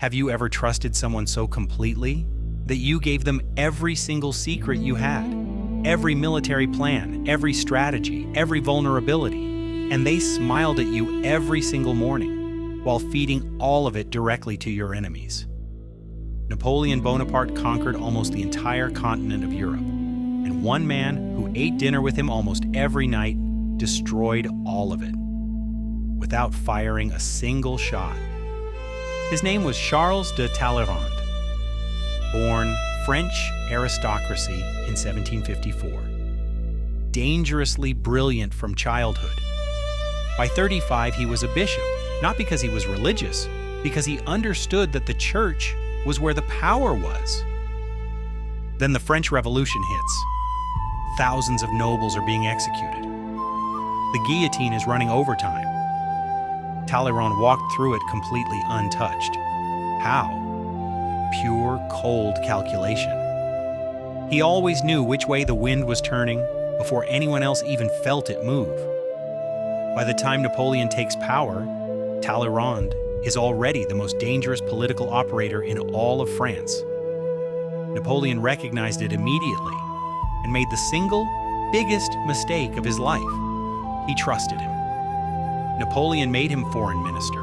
Have you ever trusted someone so completely that you gave them every single secret you had, every military plan, every strategy, every vulnerability, and they smiled at you every single morning while feeding all of it directly to your enemies? Napoleon Bonaparte conquered almost the entire continent of Europe, and one man who ate dinner with him almost every night destroyed all of it without firing a single shot. His name was Charles de Talleyrand, born French aristocracy in 1754. Dangerously brilliant from childhood. By 35, he was a bishop, not because he was religious, because he understood that the church was where the power was. Then the French Revolution hits. Thousands of nobles are being executed. The guillotine is running overtime. Talleyrand walked through it completely untouched. How? Pure, cold calculation. He always knew which way the wind was turning before anyone else even felt it move. By the time Napoleon takes power, Talleyrand is already the most dangerous political operator in all of France. Napoleon recognized it immediately and made the single biggest mistake of his life. He trusted him. Napoleon made him foreign minister,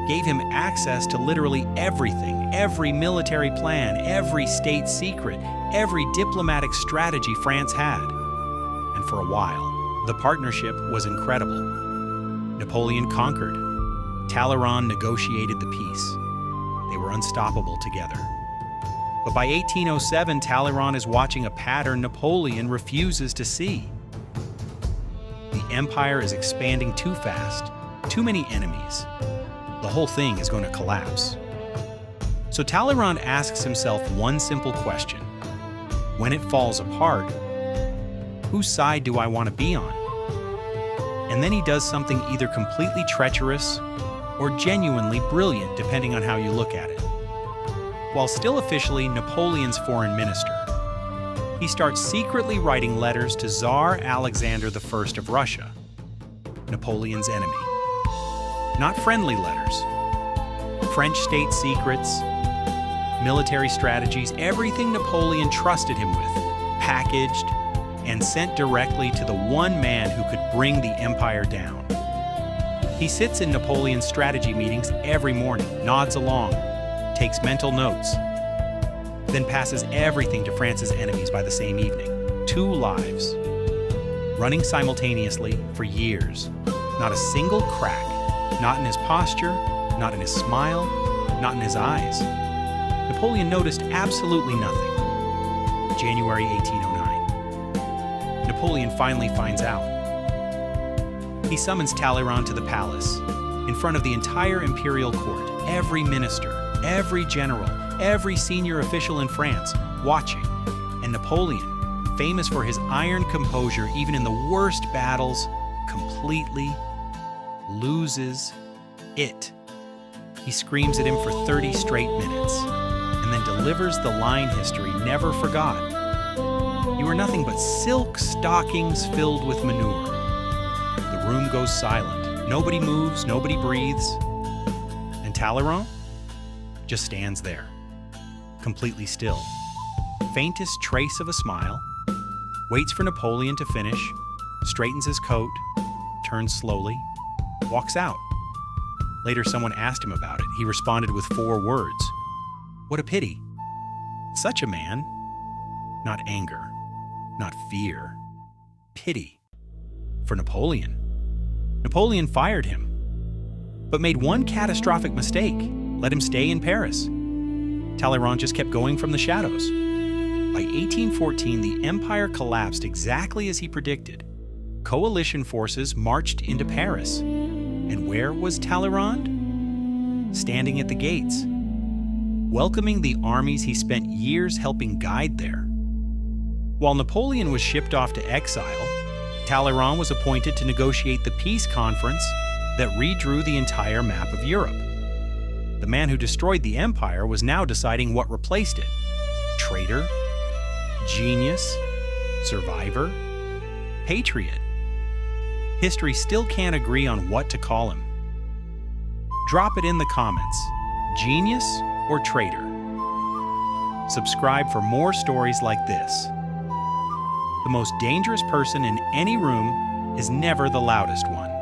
gave him access to literally everything, every military plan, every state secret, every diplomatic strategy France had. And for a while, the partnership was incredible. Napoleon conquered. Talleyrand negotiated the peace. They were unstoppable together. But by 1807, Talleyrand is watching a pattern Napoleon refuses to see. The empire is expanding too fast, too many enemies. The whole thing is going to collapse. So Talleyrand asks himself one simple question. When it falls apart, whose side do I want to be on? And then he does something either completely treacherous or genuinely brilliant, depending on how you look at it. While still officially Napoleon's foreign minister, he starts secretly writing letters to Tsar Alexander I of Russia, Napoleon's enemy. Not friendly letters. French state secrets, military strategies, everything Napoleon trusted him with, packaged and sent directly to the one man who could bring the empire down. He sits in Napoleon's strategy meetings every morning, nods along, takes mental notes, then passes everything to France's enemies by the same evening. 2 lives, running simultaneously for years. Not a single crack, not in his posture, not in his smile, not in his eyes. Napoleon noticed absolutely nothing. January 1809. Napoleon finally finds out. He summons Talleyrand to the palace, in front of the entire imperial court, every minister, every general, every senior official in France, watching. And Napoleon, famous for his iron composure even in the worst battles, completely loses it. He screams at him for 30 straight minutes, and then delivers the line history never forgot. You are nothing but silk stockings filled with manure. The room goes silent. Nobody moves, nobody breathes. And Talleyrand just stands there, completely still. Faintest trace of a smile, waits for Napoleon to finish, straightens his coat, turns slowly, walks out. Later, someone asked him about it. He responded with 4 words. What a pity. Such a man. Not anger, not fear. Pity. For Napoleon. Napoleon fired him, but made one catastrophic mistake. Let him stay in Paris. Talleyrand just kept going from the shadows. By 1814, the empire collapsed exactly as he predicted. Coalition forces marched into Paris. And where was Talleyrand? Standing at the gates, welcoming the armies he spent years helping guide there. While Napoleon was shipped off to exile, Talleyrand was appointed to negotiate the peace conference that redrew the entire map of Europe. The man who destroyed the empire was now deciding what replaced it. Traitor, genius, survivor, patriot. History still can't agree on what to call him. Drop it in the comments. Genius or traitor? Subscribe for more stories like this. The most dangerous person in any room is never the loudest one.